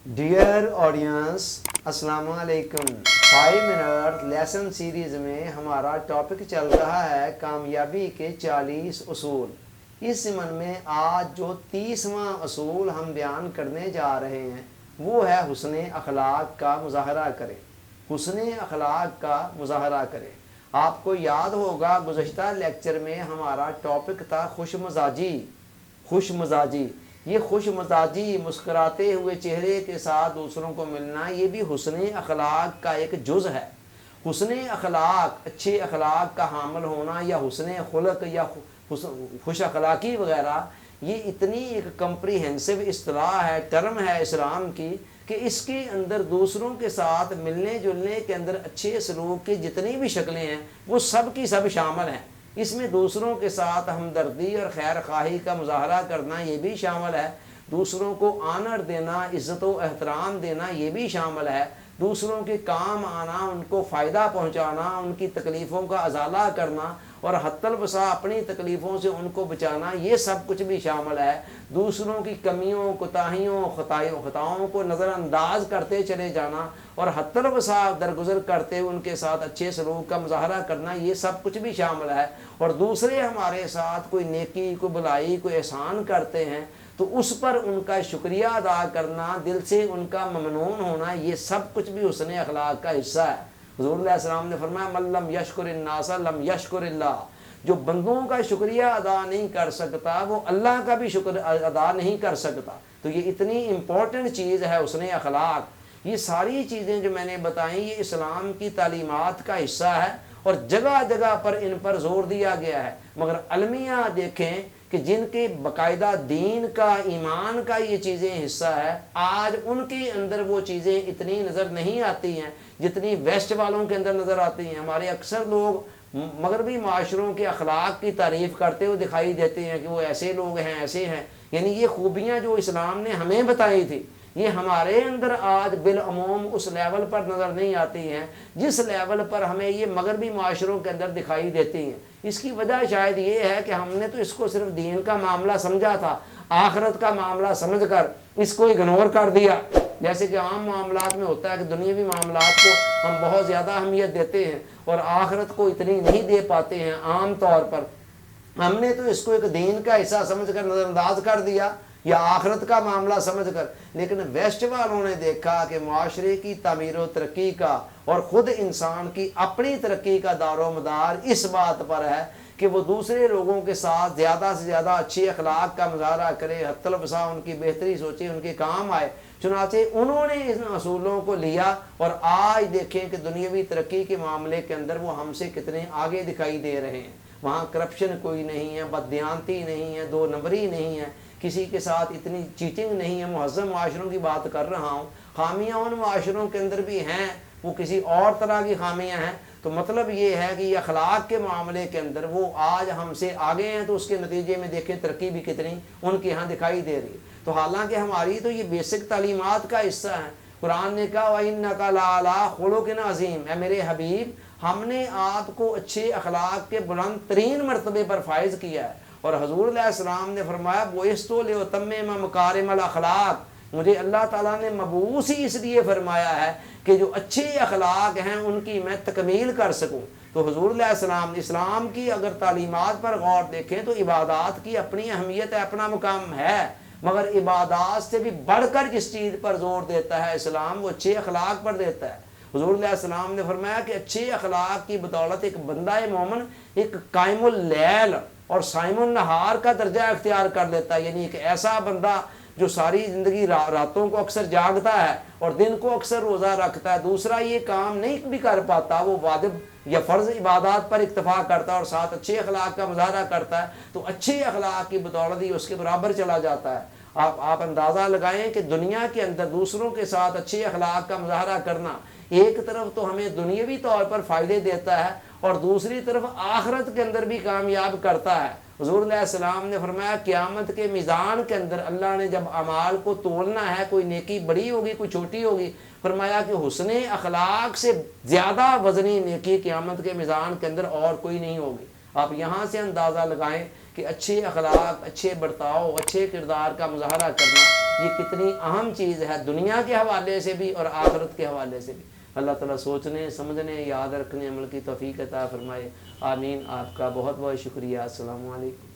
Dear audience, السلام علیکم۔ 5 minute lesson series میں ہمارا ٹاپک چل رہا ہے کامیابی کے 40 اصول۔ اس ضمن میں آج جو 30واں اصول ہم بیان کرنے جا رہے ہیں وہ ہے حسن اخلاق کا مظاہرہ کریں۔ حسن اخلاق کا مظاہرہ کریں۔ آپ کو یاد ہوگا گزشتہ لیکچر میں ہمارا ٹاپک تھا خوش مزاجی۔ خوش مزاجی، یہ خوش مزاجی مسکراتے ہوئے چہرے کے ساتھ دوسروں کو ملنا، یہ بھی حسن اخلاق کا ایک جز ہے۔ حسن اخلاق، اچھے اخلاق کا حامل ہونا یا حسن خلق یا خوش اخلاقی وغیرہ، یہ اتنی ایک کمپریہنسو اصطلاح ہے، ٹرم ہے اسلام کی، کہ اس کے اندر دوسروں کے ساتھ ملنے جلنے کے اندر اچھے سلوک کی جتنی بھی شکلیں ہیں وہ سب کی سب شامل ہیں۔ اس میں دوسروں کے ساتھ ہمدردی اور خیر خواہی کا مظاہرہ کرنا یہ بھی شامل ہے، دوسروں کو آنر دینا، عزت و احترام دینا یہ بھی شامل ہے، دوسروں کے کام آنا، ان کو فائدہ پہنچانا، ان کی تکلیفوں کا ازالہ کرنا اور حتی الوسع اپنی تکلیفوں سے ان کو بچانا، یہ سب کچھ بھی شامل ہے۔ دوسروں کی کمیوں، کوتاہیوں، خطاؤں کو نظر انداز کرتے چلے جانا اور حتی الوسع درگزر کرتے ان کے ساتھ اچھے سلوک کا مظاہرہ کرنا، یہ سب کچھ بھی شامل ہے۔ اور دوسرے ہمارے ساتھ کوئی نیکی، کوئی بھلائی، کوئی احسان کرتے ہیں تو اس پر ان کا شکریہ ادا کرنا، دل سے ان کا ممنون ہونا، یہ سب کچھ بھی حسن اخلاق کا حصہ ہے۔ حضور علیہ السلام نے فرمایا من لم یشکر الناس لم یشکر اللہ، جو بندوں کا شکریہ ادا نہیں کر سکتا وہ اللہ کا بھی شکر ادا نہیں کر سکتا۔ تو یہ اتنی امپورٹنٹ چیز ہے حسن اخلاق۔ یہ ساری چیزیں جو میں نے بتائیں یہ اسلام کی تعلیمات کا حصہ ہے اور جگہ جگہ پر ان پر زور دیا گیا ہے، مگر المیہ دیکھیں کہ جن کے باقاعدہ دین کا، ایمان کا یہ چیزیں حصہ ہے، آج ان کے اندر وہ چیزیں اتنی نظر نہیں آتی ہیں جتنی ویسٹ والوں کے اندر نظر آتی ہیں۔ ہمارے اکثر لوگ مغربی معاشروں کے اخلاق کی تعریف کرتے ہوئے دکھائی دیتے ہیں کہ وہ ایسے لوگ ہیں، ایسے ہیں، یعنی یہ خوبیاں جو اسلام نے ہمیں بتائی تھی یہ ہمارے اندر آج بالعموم اس لیول پر نظر نہیں آتی ہیں جس لیول پر ہمیں یہ مغربی معاشروں کے اندر دکھائی دیتی ہیں۔ اس کی وجہ شاید یہ ہے کہ ہم نے تو اس کو صرف دین کا معاملہ سمجھا تھا، آخرت کا معاملہ سمجھ کر اس کو اگنور کر دیا۔ جیسے کہ عام معاملات میں ہوتا ہے کہ دنیاوی معاملات کو ہم بہت زیادہ اہمیت دیتے ہیں اور آخرت کو اتنی نہیں دے پاتے ہیں عام طور پر۔ ہم نے تو اس کو ایک دین کا حصہ سمجھ کر نظر انداز کر دیا یا آخرت کا معاملہ سمجھ کر، لیکن ویسٹ والوں نے دیکھا کہ معاشرے کی تعمیر و ترقی کا اور خود انسان کی اپنی ترقی کا دار و مدار اس بات پر ہے کہ وہ دوسرے لوگوں کے ساتھ زیادہ سے زیادہ اچھے اخلاق کا مظاہرہ کرے، حتی الوسع ان کی بہتری سوچے، ان کے کام آئے۔ چنانچہ انہوں نے ان اصولوں کو لیا اور آج دیکھیں کہ دنیاوی ترقی کے معاملے کے اندر وہ ہم سے کتنے آگے دکھائی دے رہے ہیں۔ وہاں کرپشن کوئی نہیں ہے، بددیانتی نہیں ہے، 2 نمبری نہیں ہے، کسی کے ساتھ اتنی چیٹنگ نہیں ہے۔ مہذب معاشروں کی بات کر رہا ہوں، خامیاں ان معاشروں کے اندر بھی ہیں، وہ کسی اور طرح کی خامیاں ہیں۔ تو مطلب یہ ہے کہ یہ اخلاق کے معاملے کے اندر وہ آج ہم سے آگے ہیں، تو اس کے نتیجے میں دیکھیں ترقی بھی کتنی ان کے ہاں دکھائی دے رہی ہے۔ تو حالانکہ ہماری تو یہ بیسک تعلیمات کا حصہ ہے۔ قرآن نے کہا وَإِنَّكَ لَعَلَىٰ خُلُقٍ عَظِيمٍ، اے میرے حبیب ہم نے آپ کو اچھے اخلاق کے بلند ترین مرتبے پر فائز کیا ہے۔ اور حضور علیہ السلام نے فرمایا بُعِثْتُ لِأُتَمِّمَ مَكَارِمَ الْأَخْلَاقِ، مجھے اللہ تعالیٰ نے مبعوث ہی اس لیے فرمایا ہے کہ جو اچھے اخلاق ہیں ان کی میں تکمیل کر سکوں۔ تو حضور علیہ السلام اسلام کی اگر تعلیمات پر غور دیکھیں تو عبادات کی اپنی اہمیت ہے، اپنا مقام ہے، مگر عبادات سے بھی بڑھ کر جس چیز پر زور دیتا ہے اسلام وہ اچھے اخلاق پر دیتا ہے۔ حضور علیہ السلام نے فرمایا کہ اچھے اخلاق کی بدولت ایک بندہ مومن ایک قائم اللیل اور صائم النہار کا درجہ اختیار کر لیتا ہے، یعنی ایک ایسا بندہ جو ساری زندگی راتوں کو اکثر جاگتا ہے اور دن کو اکثر روزہ رکھتا ہے، دوسرا یہ کام نہیں بھی کر پاتا، وہ واجب یا فرض عبادات پر اکتفا کرتا ہے اور ساتھ اچھے اخلاق کا مظاہرہ کرتا ہے، تو اچھے اخلاق کی بدولت ہی اس کے برابر چلا جاتا ہے۔ آپ اندازہ لگائیں کہ دنیا کے اندر دوسروں کے ساتھ اچھے اخلاق کا مظاہرہ کرنا ایک طرف تو ہمیں دنیاوی طور پر فائدے دیتا ہے اور دوسری طرف آخرت کے اندر بھی کامیاب کرتا ہے۔ حضور علیہ السلام نے فرمایا قیامت کے میزان کے اندر اللہ نے جب اعمال کو تولنا ہے، کوئی نیکی بڑی ہوگی کوئی چھوٹی ہوگی، فرمایا کہ حسن اخلاق سے زیادہ وزنی نیکی قیامت کے میزان کے اندر اور کوئی نہیں ہوگی۔ آپ یہاں سے اندازہ لگائیں کہ اچھے اخلاق، اچھے برتاؤ، اچھے کردار کا مظاہرہ کرنا یہ کتنی اہم چیز ہے دنیا کے حوالے سے بھی اور آخرت کے حوالے سے بھی۔ اللہ تعالیٰ سوچنے سمجھنے یاد رکھنے عمل کی توفیق عطا فرمائے، آمین۔ آپ کا بہت بہت شکریہ، السلام علیکم۔